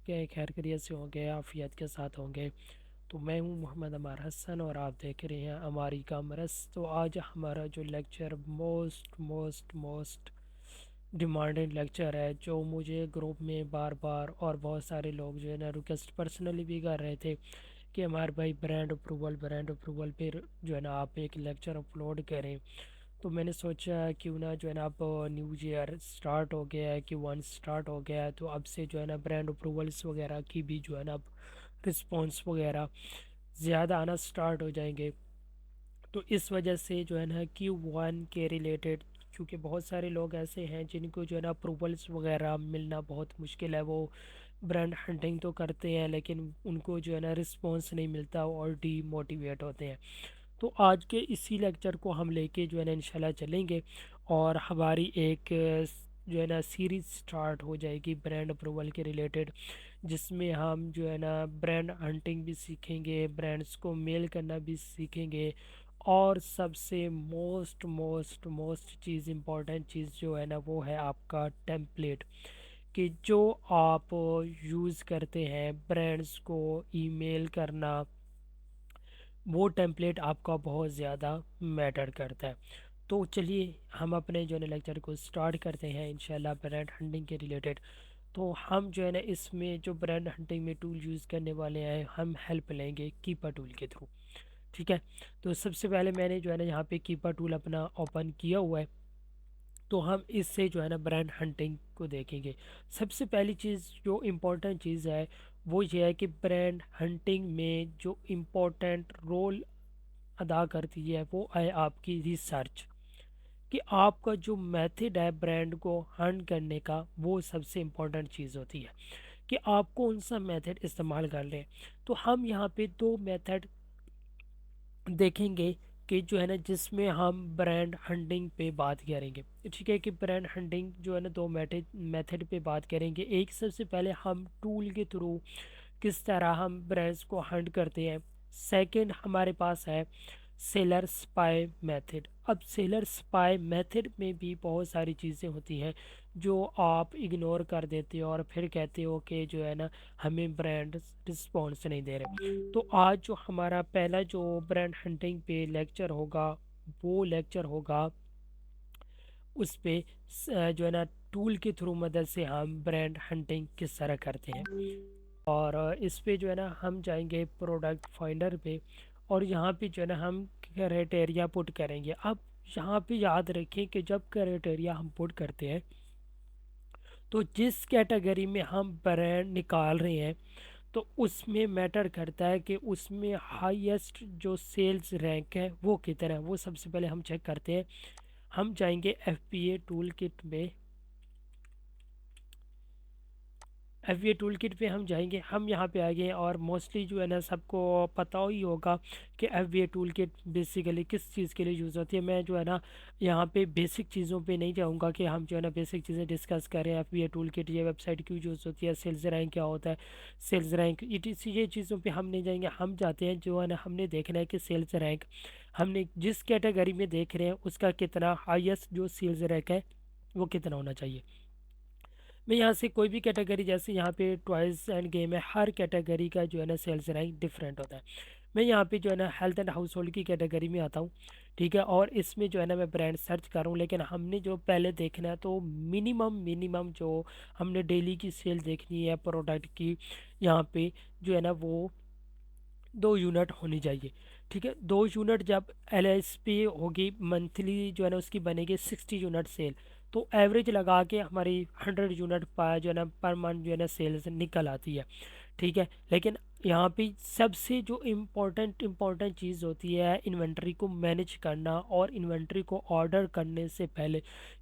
होंगे, खैर खैरियत से होंगे, आफियत के साथ होंगे। तो मैं हूं मोहम्मद अमार हसन और आप देख रहे हैं हमारी कामरस। तो आज हमारा जो lecture most most most demanded lecture है, जो मुझे ग्रुप में बार बार और बहुत सारे लोग जो है ना रिक्वेस्ट पर्सनली भी कर रहे थे कि हमारे भाई ब्रांड अप्रूवल पर जो है ना आप एक लेक्चर अपलोड करें। तो मैंने सोचा क्यों ना जो है ना अब न्यू ईयर स्टार्ट हो गया है, कि वन स्टार्ट हो गया है, तो अब से जो है ना ब्रांड अप्रूवल्स वगैरह की भी जो है ना अब रिस्पॉन्स वगैरह ज़्यादा आना स्टार्ट हो जाएंगे। तो इस वजह से जो है ना क्यू वन के रिलेटेड, क्योंकि बहुत सारे लोग ऐसे हैं जिनको जो है ना अप्रूवल्स वगैरह मिलना बहुत मुश्किल है, वो ब्रांड हंटिंग तो करते हैं लेकिन उनको जो है ना रिस्पॉन्स नहीं मिलता और डीमोटिवेट होते हैं। तो आज के इसी लेक्चर को हम लेके जो है ना इंशाल्लाह चलेंगे और हमारी एक जो है ना सीरीज़ स्टार्ट हो जाएगी ब्रांड अप्रूवल के रिलेटेड, जिसमें हम जो है ना ब्रांड हंटिंग भी सीखेंगे, ब्रांड्स को मेल करना भी सीखेंगे, और सबसे मोस्ट मोस्ट मोस्ट चीज़ इम्पॉर्टेंट चीज़ जो है ना वो है आपका टेम्पलेट, कि जो आप यूज़ करते हैं ब्रांड्स को ईमेल करना, वो टेम्पलेट आपका बहुत ज़्यादा मैटर करता है। तो चलिए हम अपने जो है ना लेक्चर को स्टार्ट करते हैं इंशाल्लाह ब्रांड हंटिंग के रिलेटेड। तो हम जो है ना इसमें जो ब्रांड हंटिंग में टूल यूज़ करने वाले हैं, हम हेल्प लेंगे कीपर टूल के थ्रू। ठीक है। तो सबसे पहले मैंने जो है ना यहाँ पे कीपर टूल अपना ओपन किया हुआ है। तो हम इससे जो है ना ब्रांड हंटिंग को देखेंगे। सबसे पहली चीज़ जो इम्पोर्टेंट चीज़ है वो ये है कि ब्रांड हंटिंग में जो इम्पोर्टेंट रोल अदा करती है वो है आपकी रिसर्च, कि आपका जो मेथड है ब्रांड को हंट करने का, वो सबसे इम्पोर्टेंट चीज़ होती है कि आप कौन सा मेथड इस्तेमाल कर रहे हैं। तो हम यहाँ पे दो मेथड देखेंगे कि जो है ना जिसमें हम ब्रांड हंटिंग पे बात करेंगे। ठीक है, कि ब्रांड हंटिंग जो है ना दो मेथड पे बात करेंगे। एक, सबसे पहले हम टूल के थ्रू किस तरह हम ब्रांड्स को हंट करते हैं। सेकंड हमारे पास है सेलर स्पाई मेथड। अब सेलर स्पाई मेथड में भी बहुत सारी चीज़ें होती हैं जो आप इग्नोर कर देते हो और फिर कहते हो कि जो है ना हमें ब्रांड रिस्पॉन्स नहीं दे रहे। तो आज जो हमारा पहला जो ब्रांड हंटिंग पे लेक्चर होगा, वो लेक्चर होगा उस पे जो है ना टूल के थ्रू मदद से हम ब्रांड हंटिंग किस तरह करते हैं। और इस पे जो है ना हम जाएंगे प्रोडक्ट फाइंडर पे, और यहाँ पे जो है ना हम क्राइटेरिया पुट करेंगे। अब यहाँ पे याद रखें कि जब क्राइटेरिया हम पुट करते हैं तो जिस कैटेगरी में हम ब्रांड निकाल रहे हैं तो उसमें मैटर करता है कि उसमें हाईएस्ट जो सेल्स रैंक है वो कितना है। वो सबसे पहले हम चेक करते हैं। हम जाएंगे FBA टूल किट में, FBA टूल किट पे हम जाएंगे, हम यहाँ पे आ गए। और मोस्टली जो है ना सबको पता ही होगा कि FBA टूल किट बेसिकली किस चीज़ के लिए यूज़ होती है। मैं जो है ना यहाँ पे बेसिक चीज़ों पे नहीं जाऊँगा कि हम जो है ना बेसिक चीज़ें डिस्कस करें। FBA टूल किट ये वेबसाइट क्यों यूज़ होती है, सेल्स रैंक क्या होता है, सेल्स रैंक ये चीज़ों पे हम नहीं जाएंगे। हम जाते हैं जो है ना हमने देखना है कि सेल्स रैंक हमने जिस कैटेगरी में देख रहे हैं उसका कितना हाईएस्ट जो सेल्स रैंक है वो कितना होना चाहिए। मैं यहाँ से कोई भी कैटेगरी, जैसे यहाँ पे टॉयज़ एंड गेम है, हर कैटेगरी का जो है ना सेल्स रैंक डिफरेंट होता है। मैं यहाँ पे जो है ना हेल्थ एंड हाउस होल्ड की कैटेगरी में आता हूँ। ठीक है, और इसमें जो है ना मैं ब्रांड सर्च कर रहा हूँ, लेकिन हमने जो पहले देखना है तो मिनिमम मिनिमम जो हमने डेली की सेल देखनी है प्रोडक्ट की, यहाँ पे जो है ना वो 2 यूनिट होनी चाहिए। ठीक है, 2 यूनिट जब LSP होगी मंथली जो है ना उसकी बनेगी 60 यूनिट सेल। तो एवरेज लगा के हमारी 100 यूनिट पर जो है ना पर मंथ जो है ना सेल्स निकल आती है। ठीक है, लेकिन यहाँ पे सबसे जो इम्पोर्टेंट चीज़ होती है इन्वेंट्री को मैनेज करना, और इन्वेंट्री को ऑर्डर करने से पहले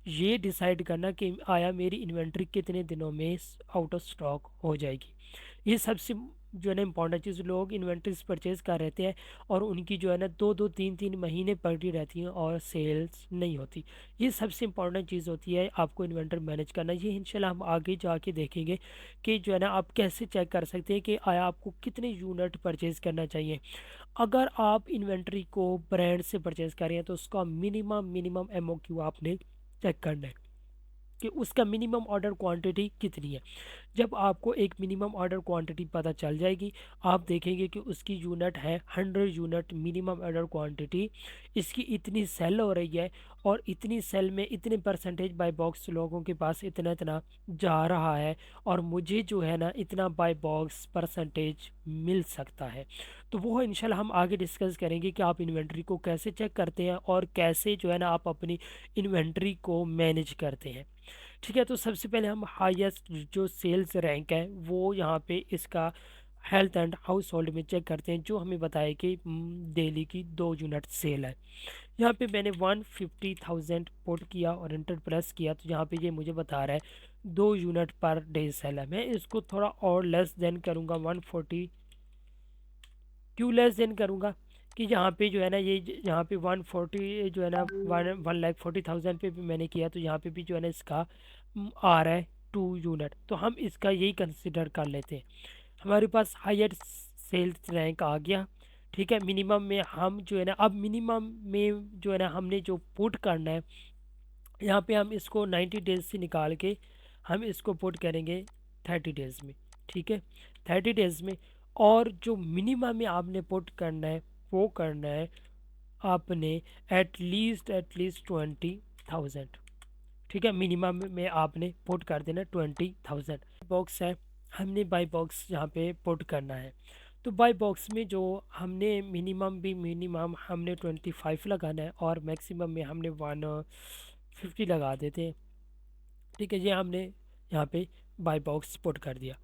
ये डिसाइड करना कि आया मेरी इन्वेंट्री कितने दिनों में आउट ऑफ स्टॉक हो जाएगी। ये सबसे जो है ना इम्पोर्टेंट चीज़, लोग इन्वेंट्रीज परचेज कर रहते हैं और उनकी जो है ना 2-2 3-3 महीने पड़ी रहती हैं और सेल्स नहीं होती। ये सबसे इम्पोर्टेंट चीज़ होती है आपको इन्वेंटर मैनेज करना। ये इंशाल्लाह हम आगे जाके देखेंगे कि जो है ना आप कैसे चेक कर सकते हैं कि आया आपको कितने यूनिट परचेज़ करना चाहिए। अगर आप इन्वेंट्री को ब्रांड से परचेज़ कर रहे हैं तो उसका मिनिमम मिनिमम MOQ आपने चेक करना है। कि उसका मिनिमम ऑर्डर क्वांटिटी कितनी है। जब आपको एक मिनिमम ऑर्डर क्वांटिटी पता चल जाएगी, आप देखेंगे कि उसकी यूनिट है 100 यूनिट मिनिमम ऑर्डर क्वांटिटी, इसकी इतनी सेल हो रही है और इतनी सेल में इतने परसेंटेज बाय बॉक्स लोगों के पास इतना इतना जा रहा है, और मुझे जो है ना इतना बाय बॉक्स परसेंटेज मिल सकता है। तो वो इंशाल्लाह हम आगे डिस्कस करेंगे कि आप इन्वेंट्री को कैसे चेक करते हैं और कैसे जो है ना आप अपनी इन्वेंट्री को मैनेज करते हैं। ठीक है, तो सबसे पहले हम हाईएस्ट जो सेल्स रैंक है वो यहाँ पे इसका हेल्थ एंड हाउस होल्ड में चेक करते हैं, जो हमें बताया कि डेली की 2 यूनिट सेल है। यहाँ पे मैंने 150,000 पुट किया और इंटर प्रेस किया, तो यहाँ पे ये मुझे बता रहा है 2 यूनिट पर डे सेल है। मैं इसको थोड़ा और लेस देन करूँगा, 140 क्यों लेस देन करूँगा कि यहाँ पे जो है ना ये यहाँ पे 140 जो है ना 1,40,000 पे भी मैंने किया, तो यहाँ पे भी जो है ना इसका आ रहा है 2 यूनिट, तो हम इसका यही कंसिडर कर लेते हैं। हमारे पास हायर सेल्स रैंक आ गया। ठीक है, मिनिमम में हम जो है ना अब मिनिमम में जो है ना हमने जो पुट करना है, यहाँ पे हम इसको 90 डेज से निकाल के हम इसको पुट करेंगे 30 डेज़ में। ठीक है, 30 डेज़ में, और जो मिनिमम में आपने पुट करना है वो करना है आपने एटलीस्ट 20,000। ठीक है, मिनिमम में आपने पुट कर देना 20,000। बॉक्स है, हमने बाई बॉक्स यहाँ पे पुट करना है, तो बाई बॉक्स में जो हमने मिनिमम हमने 25 लगाना है और मैक्सिमम में हमने 150 लगा देते हैं। ठीक है, ये हमने यहाँ पे बाई बॉक्स पुट कर दिया।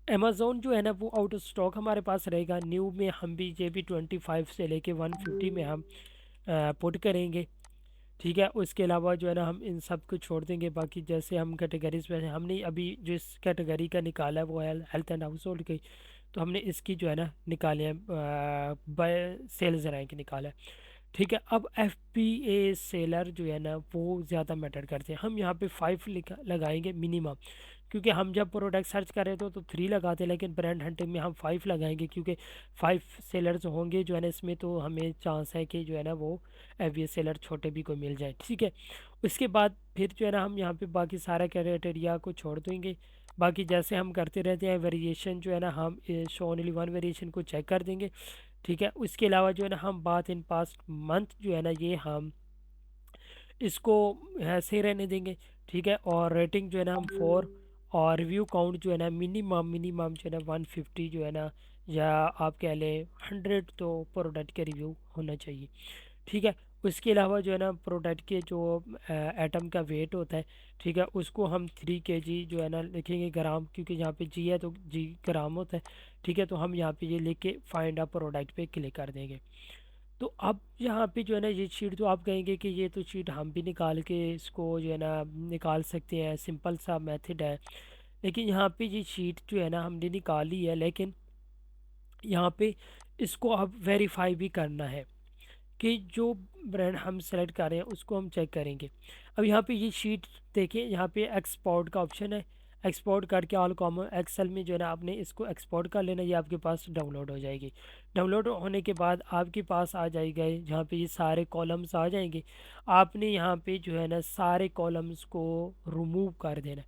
अमेज़ोन जो है ना वो आउट ऑफ स्टॉक हमारे पास रहेगा। न्यू में हम भी ये भी 25 से लेके 150 में हम पुट करेंगे। ठीक है, उसके अलावा जो है ना हम इन सब को छोड़ देंगे। बाकी जैसे हम कैटेगरीज में हमने अभी जो इस कैटेगरी का निकाला है वो है हेल्थ एंड हाउस होल्ड की, तो हमने इसकी जो है ना निकाले हैं बाय सेल्स रैंक निकाला है। ठीक है, अब एफ पी ए सेलर जो है ना वो ज़्यादा मैटर करते हैं। हम यहाँ पे 5 लगाएंगे मिनिमम, क्योंकि हम जब प्रोडक्ट सर्च कर रहे थे तो 3 लगाते, लेकिन ब्रांड हंटिंग में हम 5 लगाएंगे, क्योंकि 5 सेलर्स होंगे जो है ना इसमें, तो हमें चांस है कि जो है ना वो एफ बी ए सेलर छोटे भी कोई मिल जाए। ठीक है, उसके बाद फिर जो है ना हम यहाँ पे बाकी सारा क्राइटेरिया को छोड़ देंगे। बाकी जैसे हम करते रहते हैं वेरिएशन जो है ना हम शो ओनली वन वेरिएशन को चेक कर देंगे। ठीक है, उसके अलावा जो है ना हम बात इन पास्ट मंथ जो है ना ये हम इसको ऐसे ही रहने देंगे। ठीक है, और रेटिंग जो है ना हम 4, और रिव्यू काउंट जो है ना मिनिमम जो है ना 150 जो है ना, या आप कह लें 100 तो प्रोडक्ट के रिव्यू होना चाहिए। ठीक है, उसके अलावा जो है ना प्रोडक्ट के जो एटम का वेट होता है, ठीक है, उसको हम 3 kg जो है ना लिखेंगे ग्राम, क्योंकि यहाँ पे जी है तो जी ग्राम होता है। ठीक है, तो हम यहाँ पे ये लिख के फाइंड अ प्रोडक्ट पे क्लिक कर देंगे। तो अब यहाँ पे जो है ना ये शीट, तो आप कहेंगे कि ये तो शीट हम भी निकाल के इसको जो है ना निकाल सकते हैं, सिंपल सा मेथड है। लेकिन यहाँ पे ये शीट जो है ना हमने निकाली है, लेकिन यहाँ पे इसको अब वेरीफाई भी करना है कि जो ब्रांड हम सेलेक्ट कर रहे हैं उसको हम चेक करेंगे। अब यहाँ पे ये शीट देखिए, यहाँ पे एक्सपोर्ट का ऑप्शन है। एक्सपोर्ट करके ऑल कॉमन एक्सेल में जो है ना आपने इसको एक्सपोर्ट कर लेना, ये आपके पास डाउनलोड हो जाएगी। डाउनलोड होने के बाद आपके पास आ जाएगा जहाँ पे ये सारे कॉलम्स आ जाएंगे। आपने यहाँ पे जो है ना सारे कॉलम्स को रिमूव कर देना है।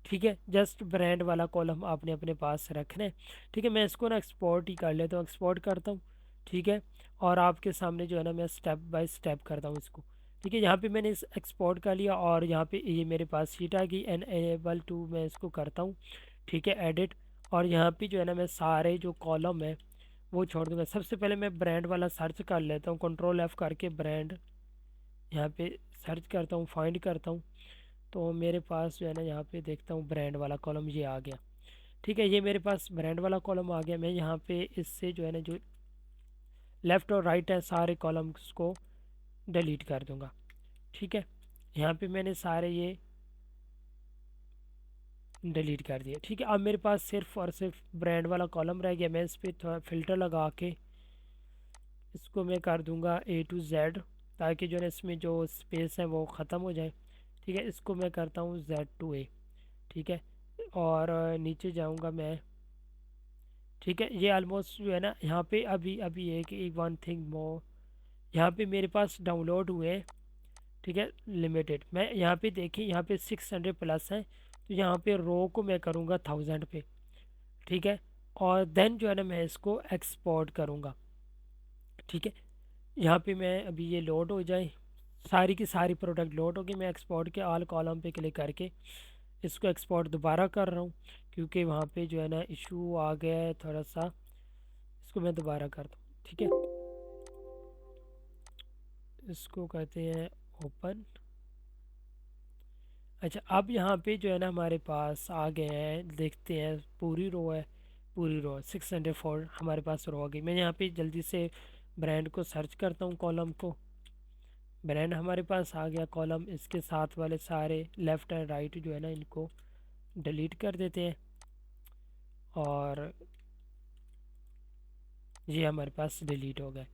ठीक है, जस्ट ब्रांड वाला कॉलम आपने अपने पास रखना है। ठीक है, मैं इसको ना एक्सपोर्ट ही कर लेता हूँ, एक्सपोर्ट करता हूँ। ठीक है, और आपके सामने जो है ना मैं स्टेप बाय स्टेप करता हूँ इसको। ठीक है, यहाँ पे मैंने इस एक्सपोर्ट कर लिया और यहाँ पे ये मेरे पास शीट आ गई एनेबल टू, मैं इसको करता हूँ। ठीक है, एडिट, और यहाँ पे जो है ना मैं सारे जो कॉलम है वो छोड़ दूँगा। सबसे पहले मैं ब्रांड वाला सर्च कर लेता हूँ, कंट्रोल F करके ब्रांड यहाँ पे सर्च करता हूँ, फाइंड करता हूँ। तो मेरे पास जो है ना यहाँ पे देखता हूँ ब्रांड वाला कॉलम ये आ गया। ठीक है, ये मेरे पास ब्रांड वाला कॉलम आ गया। मैं यहाँ पे इससे जो है ना जो लेफ़्ट और राइट है सारे कॉलम्स को डिलीट कर दूँगा। ठीक है, यहाँ पे मैंने सारे ये डिलीट कर दिए। ठीक है, अब मेरे पास सिर्फ और सिर्फ ब्रांड वाला कॉलम रह गया। मैं इस पर थोड़ा फ़िल्टर लगा के इसको मैं कर दूँगा A to Z, ताकि जो है ना इसमें जो स्पेस है वो ख़त्म हो जाए। ठीक है, इसको मैं करता हूँ Z to A। ठीक है, और नीचे जाऊँगा मैं। ठीक है, ये ऑलमोस्ट जो है ना यहाँ पे अभी अभी एक एक वन थिंग मोर, यहाँ पे मेरे पास डाउनलोड हुए हैं ठीक है, लिमिटेड। मैं यहाँ पे देखिए, यहाँ पे 600 प्लस है, तो यहाँ पे रो को मैं करूँगा 1000 पे, ठीक है। और देन जो है ना मैं इसको एक्सपोर्ट करूँगा, ठीक है। यहाँ पे मैं अभी ये लोड हो जाए, सारी की सारी प्रोडक्ट लोड होगी, मैं एक्सपोर्ट के ऑल कॉलम पे क्लिक करके इसको एक्सपोर्ट दोबारा कर रहा हूँ, क्योंकि वहाँ पे जो है ना इशू आ गया है थोड़ा सा। इसको मैं दोबारा कर दूँ, ठीक है। इसको कहते हैं ओपन। अच्छा, अब यहाँ पे जो है ना हमारे पास आ गए हैं, देखते हैं पूरी रो है, पूरी रो 604 हमारे पास रो आ गई। मैं यहाँ पे जल्दी से ब्रांड को सर्च करता हूँ, कॉलम को। ब्रांड हमारे पास आ गया कॉलम, इसके साथ वाले सारे लेफ़्ट एंड राइट जो है ना इनको डिलीट कर देते हैं, और ये हमारे पास डिलीट हो गए।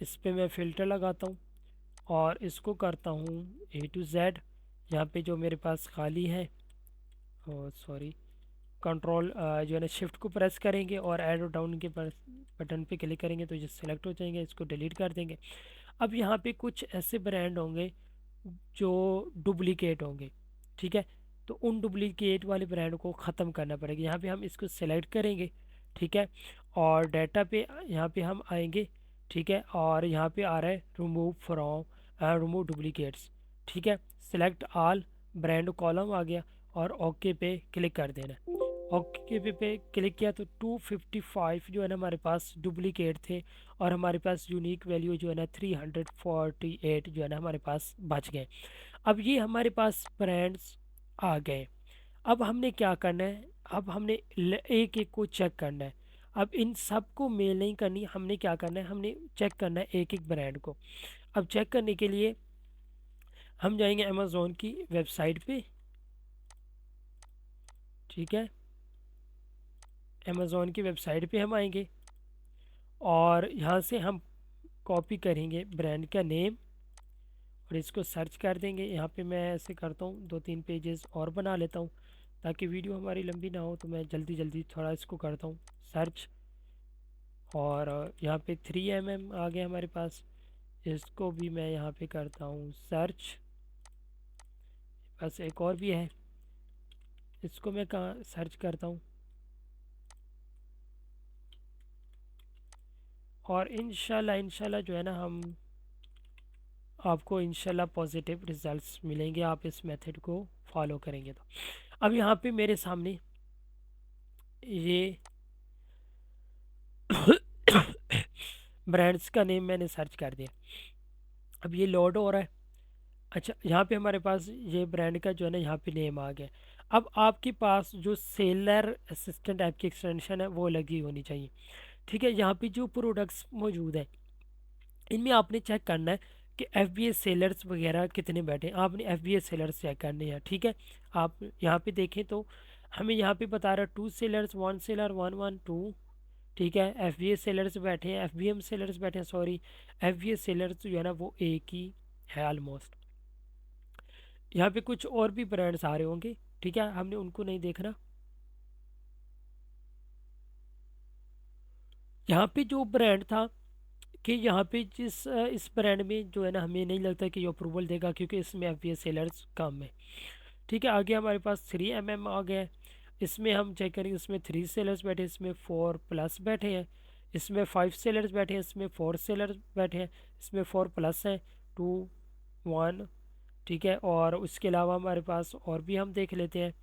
इस पे मैं फ़िल्टर लगाता हूँ और इसको करता हूँ A to Z। यहाँ पे जो मेरे पास खाली है, ओ सॉरी, कंट्रोल जो है ना शिफ्ट को प्रेस करेंगे और एरो डाउन के बटन पे क्लिक करेंगे तो ये सिलेक्ट हो जाएंगे, इसको डिलीट कर देंगे। अब यहाँ पे कुछ ऐसे ब्रांड होंगे जो डुप्लीकेट होंगे, ठीक है। तो उन डुप्लीकेट वाले ब्रांड को ख़त्म करना पड़ेगा। यहाँ पे हम इसको सेलेक्ट करेंगे, ठीक है। और डाटा पे यहाँ पे हम आएंगे, ठीक है। और यहाँ पे आ रहा है रिमूव फ्रॉम, रिमूव डुप्लीकेट्स, ठीक है। सेलेक्ट ऑल, ब्रांड कॉलम आ गया, और ओके पे क्लिक कर देना। ओके पे क्लिक किया तो 255 जो है ना हमारे पास डुप्लीकेट थे, और हमारे पास यूनिक वैल्यू जो है ना 348 जो है ना हमारे पास बच गए। अब ये हमारे पास ब्रांड्स आ गए। अब हमने क्या करना है, अब हमने एक एक को चेक करना है। अब इन सब को मेल नहीं करनी, हमने क्या करना है, हमने चेक करना है एक एक ब्रांड को। अब चेक करने के लिए हम जाएंगे अमेज़ोन की वेबसाइट पे, ठीक है। अमेज़ोन की वेबसाइट पे हम आएंगे और यहाँ से हम कॉपी करेंगे ब्रांड का नेम और इसको सर्च कर देंगे। यहाँ पे मैं ऐसे करता हूँ, 2-3 पेजेस और बना लेता हूँ ताकि वीडियो हमारी लंबी ना हो, तो मैं जल्दी जल्दी थोड़ा इसको करता हूँ सर्च। और यहाँ पे 3mm आ गया हमारे पास, इसको भी मैं यहाँ पे करता हूँ सर्च। बस एक और भी है, इसको मैं कहाँ सर्च करता हूँ, और इंशाल्लाह इंशाल्लाह जो है ना हम आपको इंशाल्लाह पॉजिटिव रिजल्ट्स मिलेंगे, आप इस मेथड को फॉलो करेंगे तो। अब यहाँ पे मेरे सामने ये ब्रांड्स का नेम मैंने सर्च कर दिया, अब ये लोड हो रहा है। अच्छा, यहाँ पे हमारे पास ये ब्रांड का जो है ना यहाँ पे नेम आ गया। अब आपके पास जो सेलर असिस्टेंट ऐप की एक्सटेंशन है वो लगी होनी चाहिए, ठीक है। यहाँ पे जो प्रोडक्ट्स मौजूद हैं इनमें आपने चेक करना है कि FBA सेलर्स वगैरह कितने बैठे हैं, आपने FBA सेलर्स चेक करने हैं, ठीक है। आप यहाँ पे देखें तो हमें यहाँ पे बता रहा है 2 सेलर्स, 1 सेलर, 112, ठीक है। FBA सेलर्स बैठे हैं, FBM सेलर्स बैठे हैं, सॉरी FBA सेलर्स जो है ना वो एक ही है ऑलमोस्ट। यहाँ पे कुछ और भी ब्रांड्स आ रहे होंगे, ठीक है, हमने उनको नहीं देखना। यहाँ पे जो ब्रांड था कि यहाँ पे इस ब्रांड में जो है ना हमें नहीं लगता कि ये अप्रूवल देगा, क्योंकि इसमें FBA सेलर्स कम है, ठीक है। आगे हमारे पास 3mm आ गया है, इसमें हम चेक करेंगे, इसमें 3 सेलर्स बैठे हैं, इसमें 4 प्लस बैठे हैं, इसमें 5 सेलर्स बैठे हैं, इसमें 4 सेलर्स बैठे हैं, इसमें 4 प्लस हैं, 2, 1, ठीक है। और उसके अलावा हमारे पास और भी हम देख लेते हैं।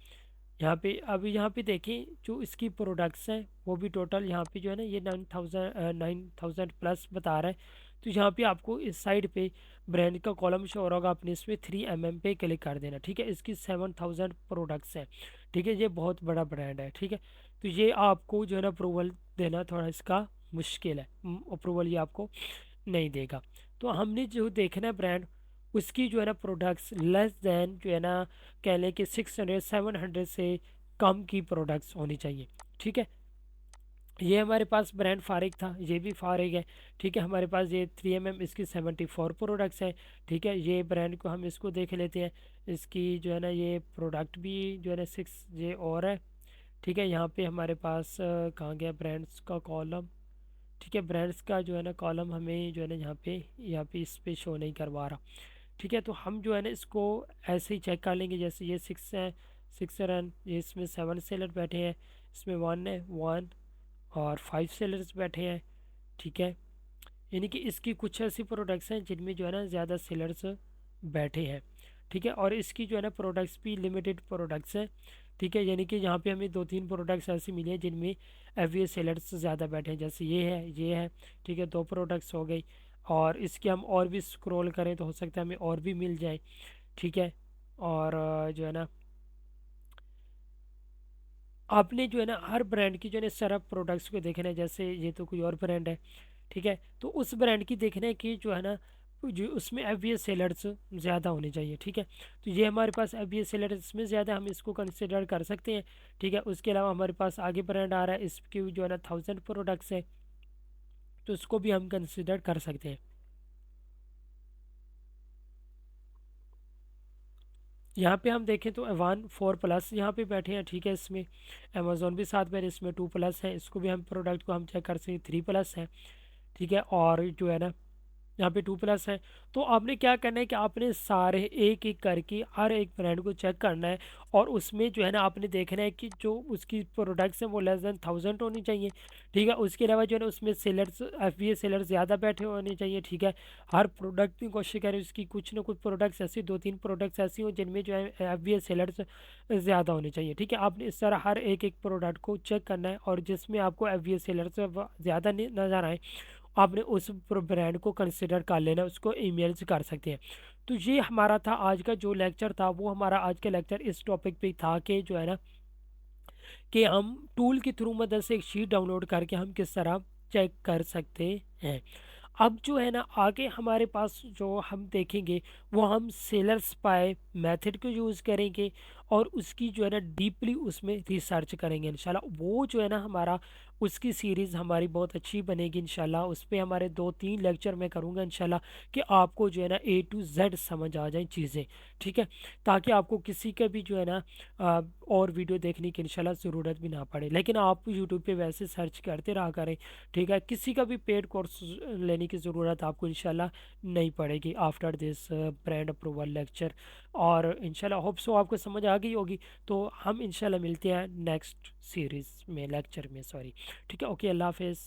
यहाँ पे अभी यहाँ पे देखें जो इसकी प्रोडक्ट्स हैं वो भी टोटल यहाँ पे जो है ना ये 9,000 प्लस बता रहा है। तो यहाँ पे आपको इस साइड पे ब्रांड का कॉलम शो होगा, आपने इसमें 3mm पे क्लिक कर देना, ठीक है। इसकी 7,000 प्रोडक्ट्स हैं, ठीक है। ये बहुत बड़ा ब्रांड है, ठीक है। तो ये आपको जो है ना अप्रूवल देना थोड़ा इसका मुश्किल है, अप्रूवल ये आपको नहीं देगा। तो हमने जो देखना है ब्रांड, उसकी जो है ना प्रोडक्ट्स लेस दैन जो है ना कह लें कि 600-700 से कम की प्रोडक्ट्स होनी चाहिए, ठीक है। ये हमारे पास ब्रांड फारिग था, ये भी फारिग है, ठीक है। हमारे पास ये 3mm इसकी 74 प्रोडक्ट्स हैं, ठीक है। ये ब्रांड को हम इसको देख लेते हैं, इसकी जो है ना ये प्रोडक्ट भी जो है ना 6 ये और है, ठीक है। यहाँ पे हमारे पास कहाँ गया ब्रांड्स का कॉलम, ठीक है। ब्रांड्स का जो है ना कॉलम हमें जो है ना यहाँ पे इस पे शो नहीं करवा रहा, ठीक है। तो हम जो है ना इसको ऐसे ही चेक कर लेंगे, जैसे ये 6 है, 6 रन, ये इसमें 7 सेलर बैठे हैं, इसमें 1 है 1, और 5 सेलर्स बैठे हैं। ठीक है, यानी कि इसकी कुछ ऐसी प्रोडक्ट्स हैं जिनमें जो है ना ज़्यादा सेलर्स बैठे हैं। ठीक है, और इसकी जो है ना प्रोडक्ट्स भी लिमिटेड प्रोडक्ट्स हैं। ठीक है, यानी कि यहाँ पे हमें 2-3 प्रोडक्ट्स ऐसी मिली हैं जिनमें एफ सेलर्स ज़्यादा बैठे हैं, जैसे ये है। ठीक है, 2 प्रोडक्ट्स हो गई, और इसके हम और भी स्क्रॉल करें तो हो सकता है हमें और भी मिल जाए। ठीक है, और जो है ना आपने जो है ना हर ब्रांड की जो है ना सरफ प्रोडक्ट्स को देखना है, जैसे ये तो कोई और ब्रांड है। ठीक है, तो उस ब्रांड की देखना है कि जो है ना जो उसमें एफ सेलर्स ज़्यादा होने चाहिए। ठीक है, तो ये हमारे पास एफ सेलर्स इसमें ज़्यादा, हम इसको कंसिडर कर सकते हैं। ठीक है, उसके अलावा हमारे पास आगे ब्रांड आ रहा है, इसकी जो है ना 1000 प्रोडक्ट्स है, तो इसको भी हम कंसिडर कर सकते हैं। यहाँ पे हम देखें तो 1 4 प्लस यहाँ पे बैठे हैं। ठीक है, इसमें अमेजोन भी साथ में है, इसमें 2 प्लस है, इसको भी हम प्रोडक्ट को हम चेक कर सकते हैं, 3 प्लस है। ठीक है, और जो है ना यहाँ पे 2 प्लस है। तो आपने क्या करना है कि आपने सारे एक एक करके हर एक ब्रांड को चेक करना है, और उसमें जो है ना आपने देखना है कि जो उसकी प्रोडक्ट्स हैं वो लेस देन 1000 होनी चाहिए। ठीक है, उसके अलावा जो है ना उसमें सेलर्स एफ बी ए सेलर्स ज़्यादा बैठे होने चाहिए। ठीक है, हर प्रोडक्ट की कोशिश करें उसकी कुछ ना कुछ प्रोडक्ट्स ऐसी 2-3 प्रोडक्ट्स ऐसी हो जिनमें जो है एफ बी ए सेलर्स ज़्यादा होने चाहिए। ठीक है, आपने इस तरह हर एक एक प्रोडक्ट को चेक करना है, और जिसमें आपको एफ बी ए सेलर्स ज़्यादा नज़र आए आपने उस ब्रांड को कंसिडर कर लेना, उसको ईमेल्स कर सकते हैं। तो ये हमारा था आज का जो लेक्चर था, वो हमारा आज का लेक्चर इस टॉपिक पे था कि जो है ना कि हम टूल के थ्रू मदद से एक शीट डाउनलोड करके हम किस तरह चेक कर सकते हैं। अब जो है ना आगे हमारे पास जो हम देखेंगे वो हम सेलर्स पाए मेथड को यूज़ करेंगे, और उसकी जो है ना डीपली उसमें रिसर्च करेंगे इंशाल्लाह। वो जो है ना हमारा उसकी सीरीज़ हमारी बहुत अच्छी बनेगी इंशाल्लाह। उस पर हमारे 2-3 लेक्चर मैं करूँगा इंशाल्लाह, कि आपको जो है ना ए टू जेड समझ आ जाए चीज़ें। ठीक है, ताकि आपको किसी का भी जो है ना और वीडियो देखने की इंशाल्लाह ज़रूरत भी ना पड़े, लेकिन आप यूट्यूब पे वैसे सर्च करते रहा करें। ठीक है, किसी का भी पेड कोर्स लेने की ज़रूरत आपको इंशाल्लाह नहीं पड़ेगी after this brand approval lecture. और इंशाल्लाह होप सो आपको समझ आ गई होगी। तो हम इंशाल्लाह मिलते हैं नेक्स्ट सीरीज़ में, लेक्चर में, सॉरी। ठीक है, ओके, अल्लाह हाफिज़।